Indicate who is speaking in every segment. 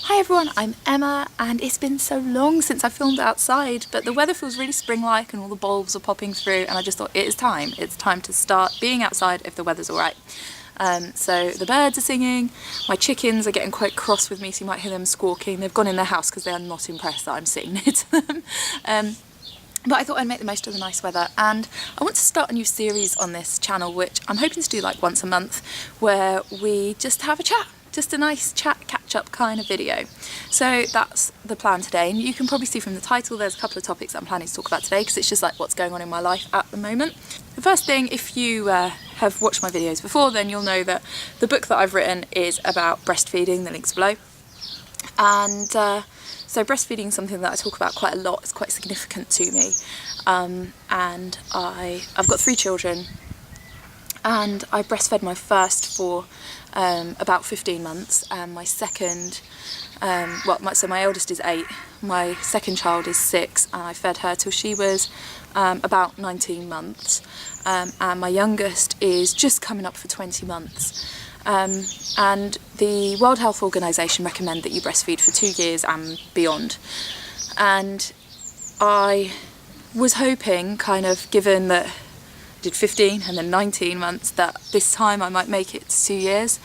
Speaker 1: Hi everyone, I'm Emma, and it's been so long since I filmed outside, but the weather feels really spring-like and all the bulbs are popping through, and I just thought it's time to start being outside if the weather's alright. So the birds are singing, my chickens are getting quite cross with me, so you might hear them squawking. They've gone in their house because they are not impressed that I'm sitting near to them. But I thought I'd make the most of the nice weather, and I want to start a new series on this channel, which I'm hoping to do like once a month, where we just have a chat. Just a nice chat, catch-up kind of video. So that's the plan today, and you can probably see from the title there's a couple of topics I'm planning to talk about today, because it's just like what's going on in my life at the moment. The first thing, if you have watched my videos before, then you'll know that the book that I've written is about breastfeeding, the link's below. And so breastfeeding is something that I talk about quite a lot. It's quite significant to me. And I've got 3 children, and I breastfed my first for about 15 months, and my second, so my eldest is 8, my second child is 6, and I fed her till she was about 19 months, and my youngest is just coming up for 20 months. And the World Health Organization recommend that you breastfeed for 2 years and beyond. And I was hoping, kind of, given that I did 15 and then 19 months, that this time I might make it to 2 years.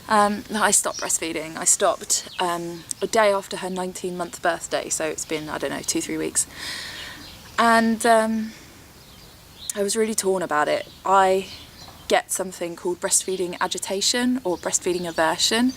Speaker 1: I stopped breastfeeding. I stopped a day after her 19-month birthday, so it's been, I don't know, 2-3 weeks. And I was really torn about it. I get something called breastfeeding agitation or breastfeeding aversion,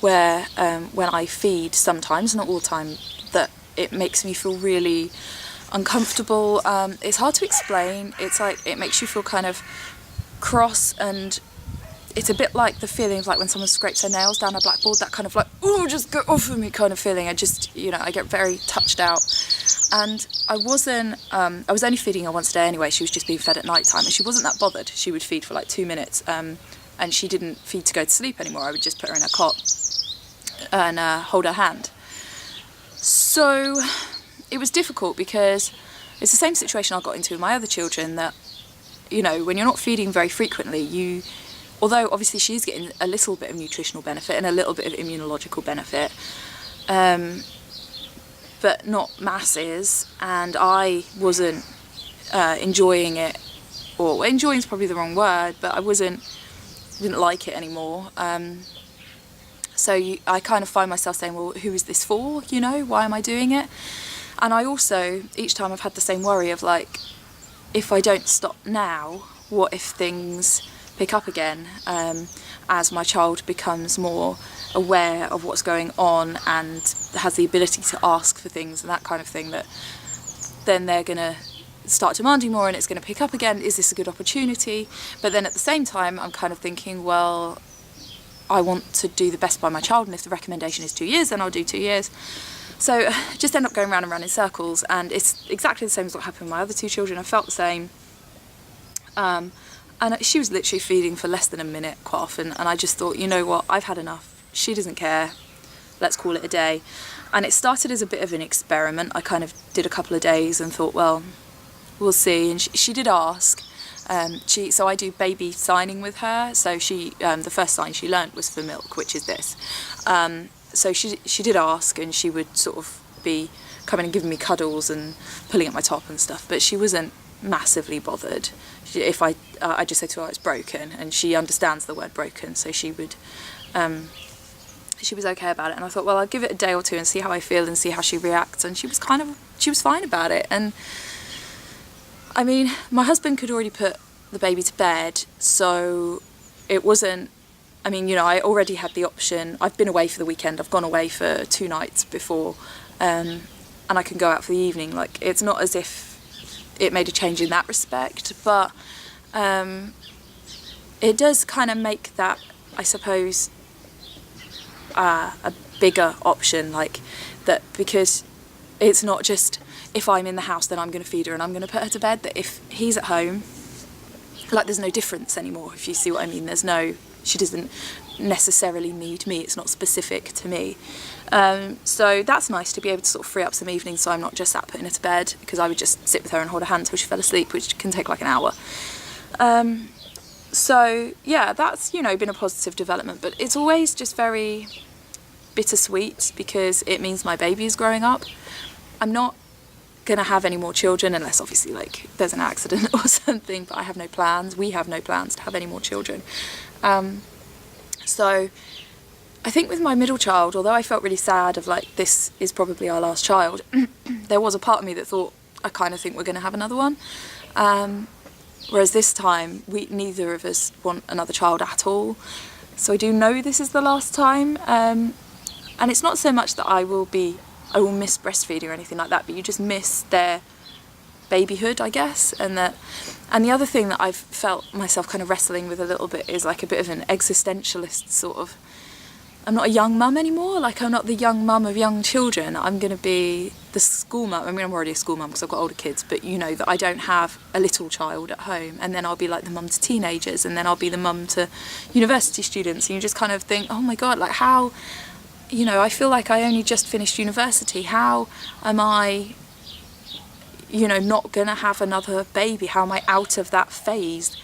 Speaker 1: where when I feed sometimes, not all the time, that it makes me feel really uncomfortable. It's hard to explain. It's like it makes you feel kind of cross, and it's a bit like the feeling of like when someone scrapes their nails down a blackboard, that kind of like, oh, just go off of me kind of feeling. I just, I get very touched out. And I was only feeding her once a day anyway. She was just being fed at night time, and she wasn't that bothered. She would feed for like 2 minutes, and she didn't feed to go to sleep anymore. I would just put her in her cot and hold her hand. So it was difficult, because it's the same situation I got into with my other children, that, when you're not feeding very frequently, although obviously she's getting a little bit of nutritional benefit and a little bit of immunological benefit, but not masses, and I wasn't enjoying it, or enjoying is probably the wrong word, but I didn't like it anymore. So I kind of find myself saying, well, who is this for? Why am I doing it? And I also, each time I've had the same worry of like, if I don't stop now, what if things pick up again as my child becomes more aware of what's going on and has the ability to ask for things and that kind of thing, that then they're going to start demanding more and it's going to pick up again. Is this a good opportunity? But then at the same time, I'm kind of thinking, well, I want to do the best by my child, and if the recommendation is 2 years, then I'll do 2 years. So just end up going round and round in circles, and it's exactly the same as what happened with my other 2 children. I felt the same. And she was literally feeding for less than a minute quite often, and I just thought, you know what, I've had enough. She doesn't care. Let's call it a day. And it started as a bit of an experiment. I kind of did a couple of days and thought, well, we'll see. And she did ask. So I do baby signing with her. So the first sign she learnt was for milk, which is this. So she did ask, and she would sort of be coming and giving me cuddles and pulling at my top and stuff, but she wasn't massively bothered. If I just said to her it's broken, and she understands the word broken, so she would she was okay about it. And I thought, well, I'll give it a day or 2 and see how I feel and see how she reacts, and she was fine about it. And I mean, my husband could already put the baby to bed, so it wasn't, I already had the option. I've been away for the weekend. I've gone away for 2 nights before, and I can go out for the evening. Like, it's not as if it made a change in that respect, but it does kind of make that, I suppose, a bigger option, like that, because it's not just if I'm in the house then I'm going to feed her and I'm going to put her to bed, that if he's at home, like, there's no difference anymore, if you see what I mean. She doesn't necessarily need me, it's not specific to me. So that's nice to be able to sort of free up some evenings, so I'm not just sat putting her to bed, because I would just sit with her and hold her hand until she fell asleep, which can take like an hour. So yeah, that's, been a positive development, but it's always just very bittersweet because it means my baby is growing up. I'm not gonna have any more children unless obviously like there's an accident or something, but I have no plans. We have no plans to have any more children. So I think with my middle child, although I felt really sad of like this is probably our last child, there was a part of me that thought I kind of think we're gonna have another one. Whereas this time neither of us want another child at all. So I do know this is the last time, and it's not so much that I will miss breastfeeding or anything like that, but you just miss their babyhood, I guess. And the other thing that I've felt myself kind of wrestling with a little bit is like a bit of an existentialist sort of, I'm not a young mum anymore, like I'm not the young mum of young children, I'm going to be the school mum. I mean, I'm already a school mum because I've got older kids, but you know that I don't have a little child at home, and then I'll be like the mum to teenagers, and then I'll be the mum to university students, and you just kind of think, oh my god, like how, you know, I feel like I only just finished university, how am I, you know, not going to have another baby, how am I out of that phase?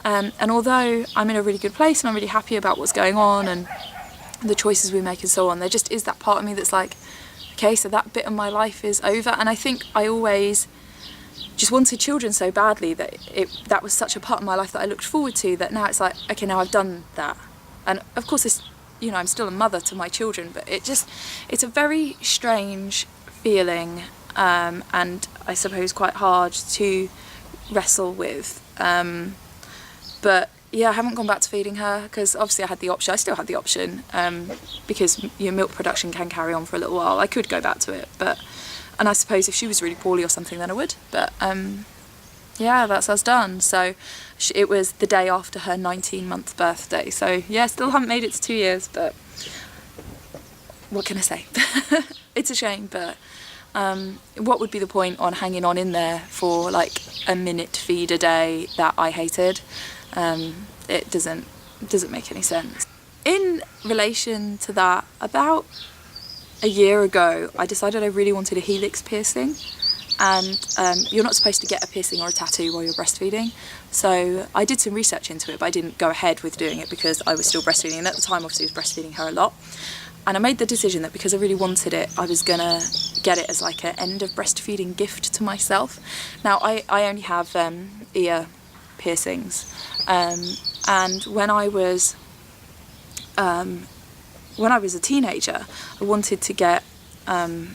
Speaker 1: And although I'm in a really good place and I'm really happy about what's going on and the choices we make and so on, there just is that part of me that's like, okay, so that bit of my life is over. And I think I always just wanted children so badly that that was such a part of my life that I looked forward to, that now it's like, okay, now I've done that. And of course it's, you know, I'm still a mother to my children, but it's a very strange feeling, and I suppose quite hard to wrestle with. But yeah, I haven't gone back to feeding her because obviously I still had the option, because your milk production can carry on for a little while. I could go back to it, and I suppose if she was really poorly or something then I would, but yeah, that's us done. So it was the day after her 19-month birthday, so yeah, still haven't made it to 2 years, but what can I say? It's a shame, but what would be the point on hanging on in there for like a minute feed a day that I hated? It doesn't make any sense. In relation to that, about a year ago I decided I really wanted a helix piercing, and you're not supposed to get a piercing or a tattoo while you're breastfeeding, so I did some research into it, but I didn't go ahead with doing it because I was still breastfeeding, and at the time obviously I was breastfeeding her a lot, and I made the decision that because I really wanted it, I was gonna get it as like an end of breastfeeding gift to myself. Now I only have ear piercings, and when I was a teenager I wanted to get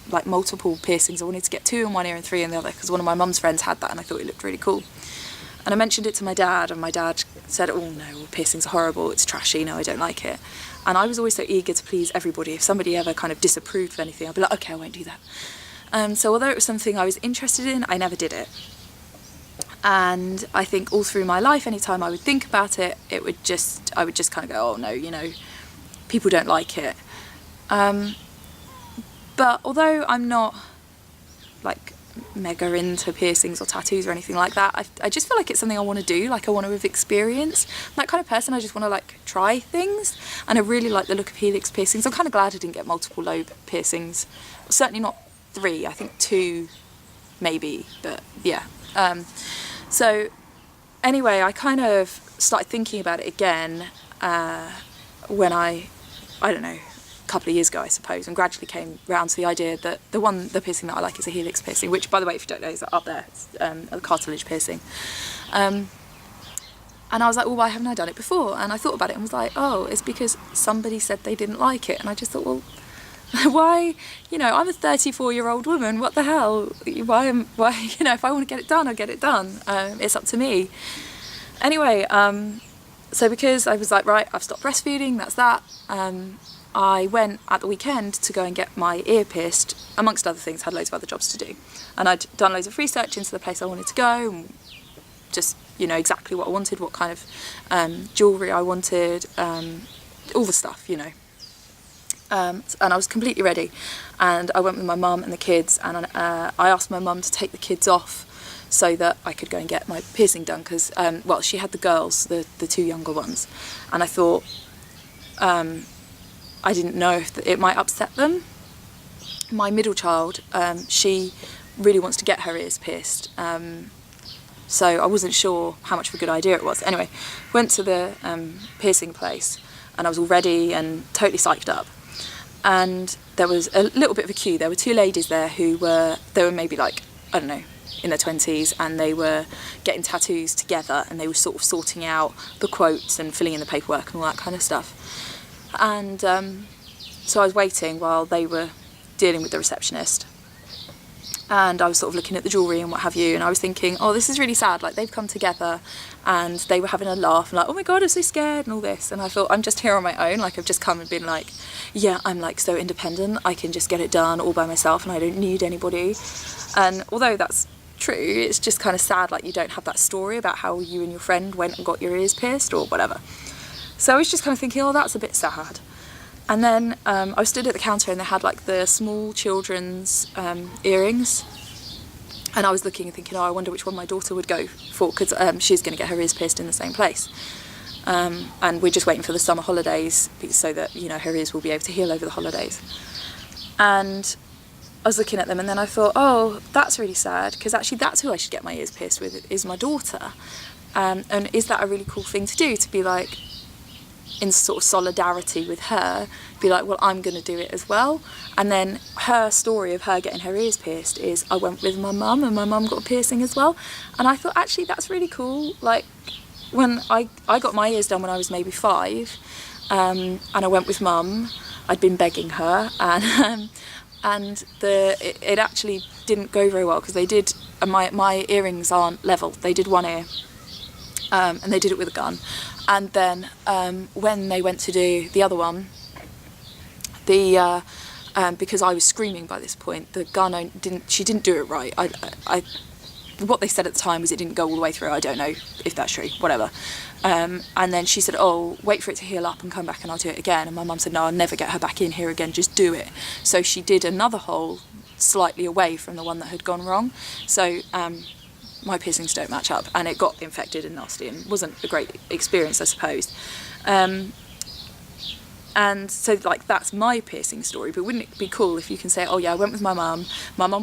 Speaker 1: like multiple piercings. I wanted to get 2 in one ear and 3 in the other, because one of my mum's friends had that and I thought it looked really cool. And I mentioned it to my dad, and my dad said, oh no, piercings are horrible, it's trashy, no, I don't like it. And I was always so eager to please everybody. If somebody ever kind of disapproved of anything, I'd be like, okay, I won't do that. So although it was something I was interested in, I never did it. And I think all through my life, anytime I would think about it, I would just kind of go, oh no, you know, people don't like it. But although I'm not like mega into piercings or tattoos or anything like that, I just feel like it's something I want to do, like I want to have experience. I'm that kind of person, I just want to like try things, and I really like the look of helix piercings. I'm kind of glad I didn't get multiple lobe piercings, certainly not 3, I think 2 maybe, but yeah. So anyway, I kind of started thinking about it again when I don't know, a couple of years ago I suppose, and gradually came round to the idea that the piercing that I like is a helix piercing, which by the way, if you don't know, is up there. It's a cartilage piercing. And I was like, well, why haven't I done it before? And I thought about it and was like, oh, it's because somebody said they didn't like it. And I just thought, well, why, you know, I'm a 34-year-old woman, what the hell, why, you know, if I want to get it done, I'll get it done, it's up to me. Anyway, so because I was like, right, I've stopped breastfeeding, that's that, I went at the weekend to go and get my ear pierced, amongst other things, had loads of other jobs to do, and I'd done loads of research into the place I wanted to go, and just, you know, exactly what I wanted, what kind of jewellery I wanted, all the stuff, you know. And I was completely ready, and I went with my mum and the kids, and I asked my mum to take the kids off so that I could go and get my piercing done, because well, she had the girls, the 2 younger ones, and I thought I didn't know if it might upset them. My middle child, she really wants to get her ears pierced, so I wasn't sure how much of a good idea it was. Anyway, went to the piercing place, and I was all ready and totally psyched up. and there was a little bit of a queue. There were two ladies there who were maybe like, I don't know, in their 20s, and they were getting tattoos together, and they were sort of sorting out the quotes and filling in the paperwork and all that kind of stuff. And so I was waiting while they were dealing with the receptionist, and I was sort of looking at the jewellery and what have you, and I was thinking, oh, this is really sad, like they've come together and they were having a laugh and like, oh my god, I'm so scared and all this, and I thought, I'm just here on my own, like I've just come and been like, yeah, I'm like so independent, I can just get it done all by myself and I don't need anybody. And although that's true, it's just kind of sad, like you don't have that story about how you and your friend went and got your ears pierced or whatever. So I was just kind of thinking, oh, that's a bit sad. And then I was stood at the counter and they had like the small children's earrings, and I was looking and thinking, oh, I wonder which one my daughter would go for, because she's going to get her ears pierced in the same place. And we're just waiting for the summer holidays so that, you know, her ears will be able to heal over the holidays. And I was looking at them, and then I thought, oh, that's really sad, because actually that's who I should get my ears pierced with, is my daughter. And is that a really cool thing to do, to be like in sort of solidarity with her, be like, well, I'm going to do it as well. And then her story of her getting her ears pierced is, I went with my mum and my mum got a piercing as well. And I thought, actually, that's really cool. Like, when I got my ears done when I was maybe 5, and I went with mum, I'd been begging her, and it actually didn't go very well, because they did, my earrings aren't level, they did one ear, and they did it with a gun. And then when they went to do the other one, because I was screaming by this point, the gun didn't do it right. What they said at the time was it didn't go all the way through. I don't know if that's true, whatever. And then she said, oh, wait for it to heal up and come back and I'll do it again. And my mum said, no, I'll never get her back in here again, just do it. So she did another hole slightly away from the one that had gone wrong. So my piercings don't match up, and it got infected and nasty and wasn't a great experience, I suppose. And so, like, that's my piercing story. But wouldn't it be cool if you can say, oh yeah, I went with my mum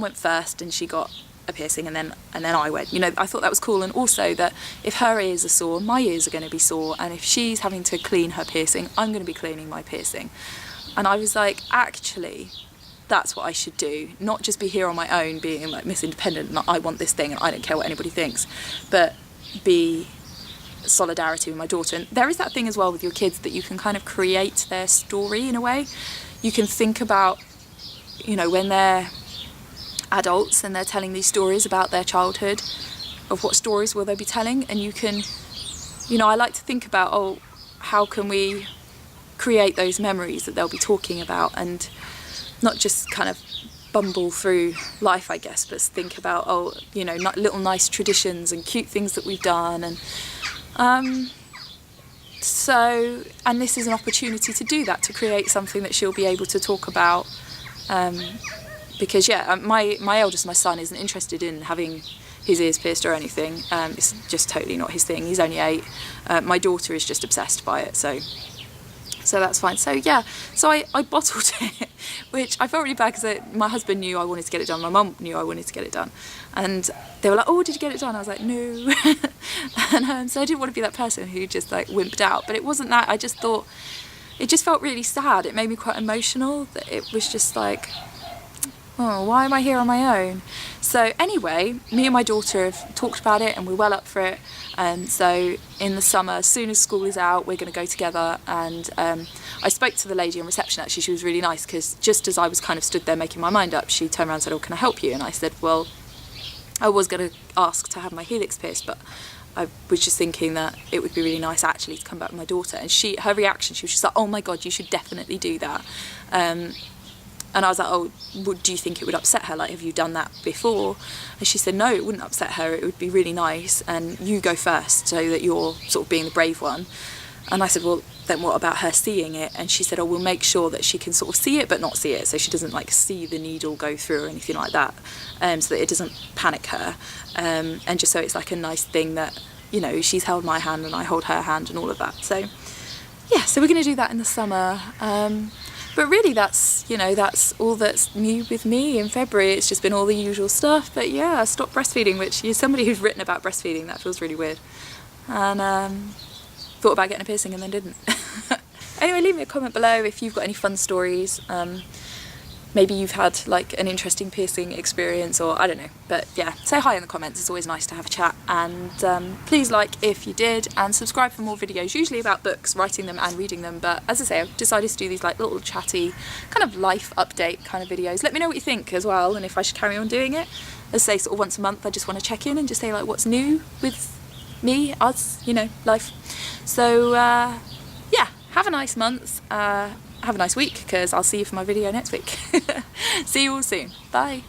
Speaker 1: went first and she got a piercing, and then I went. You know, I thought that was cool. And also that if her ears are sore, my ears are going to be sore, and if she's having to clean her piercing, I'm going to be cleaning my piercing. And I was like, actually, that's what I should do, not just be here on my own being like Miss Independent and I want this thing and I don't care what anybody thinks, but be solidarity with my daughter. And there is that thing as well with your kids, that you can kind of create their story in a way. You can think about, you know, when they're adults and they're telling these stories about their childhood, of what stories will they be telling, and you can, you know, I like to think about, oh, how can we create those memories that they'll be talking about, and not just kind of bumble through life, I guess, but think about, oh, you know, little nice traditions and cute things that we've done. And so, and this is an opportunity to do that, to create something that she'll be able to talk about, because yeah, my eldest, my son, isn't interested in having his ears pierced or anything. It's just totally not his thing. He's only 8. My daughter is just obsessed by it, so that's fine. So yeah, so I bottled it, which I felt really bad, because my husband knew I wanted to get it done, my mum knew I wanted to get it done, and they were like, oh, did you get it done? I was like, no. And so I didn't want to be that person who just like wimped out, but it wasn't that. I just thought it just felt really sad. It made me quite emotional, that it was just like, oh, why am I here on my own? So anyway, me and my daughter have talked about it and we're well up for it. And so in the summer, as soon as school is out, we're going to go together. And I spoke to the lady on reception, actually. She was really nice, because just as I was kind of stood there making my mind up, she turned around and said, oh, can I help you? And I said, well, I was going to ask to have my helix pierced, but I was just thinking that it would be really nice actually to come back with my daughter. And her reaction, she was just like, oh my God, you should definitely do that. And I was like, oh, do you think it would upset her? Like, have you done that before? And she said, no, it wouldn't upset her. It would be really nice. And you go first, so that you're sort of being the brave one. And I said, well, then what about her seeing it? And she said, oh, we'll make sure that she can sort of see it, but not see it. So she doesn't like see the needle go through or anything like that, so that it doesn't panic her. And just so it's like a nice thing that, you know, she's held my hand and I hold her hand and all of that. So yeah, so we're going to do that in the summer. But really that's, you know, that's all that's new with me in February. It's just been all the usual stuff. But yeah, I stopped breastfeeding, which you're somebody who's written about breastfeeding. That feels really weird. And thought about getting a piercing and then didn't. Anyway, leave me a comment below if you've got any fun stories. Maybe you've had like an interesting piercing experience, or I don't know, but yeah, say hi in the comments. It's always nice to have a chat, and please like if you did, and subscribe for more videos, usually about books, writing them and reading them. But as I say, I've decided to do these like little chatty kind of life update kind of videos. Let me know what you think as well, and if I should carry on doing it. As I say, sort of once a month I just want to check in and just say like what's new with me, us, you know, life. So yeah, have a nice month. Have a nice week, because I'll see you for my video next week. See you all soon. Bye.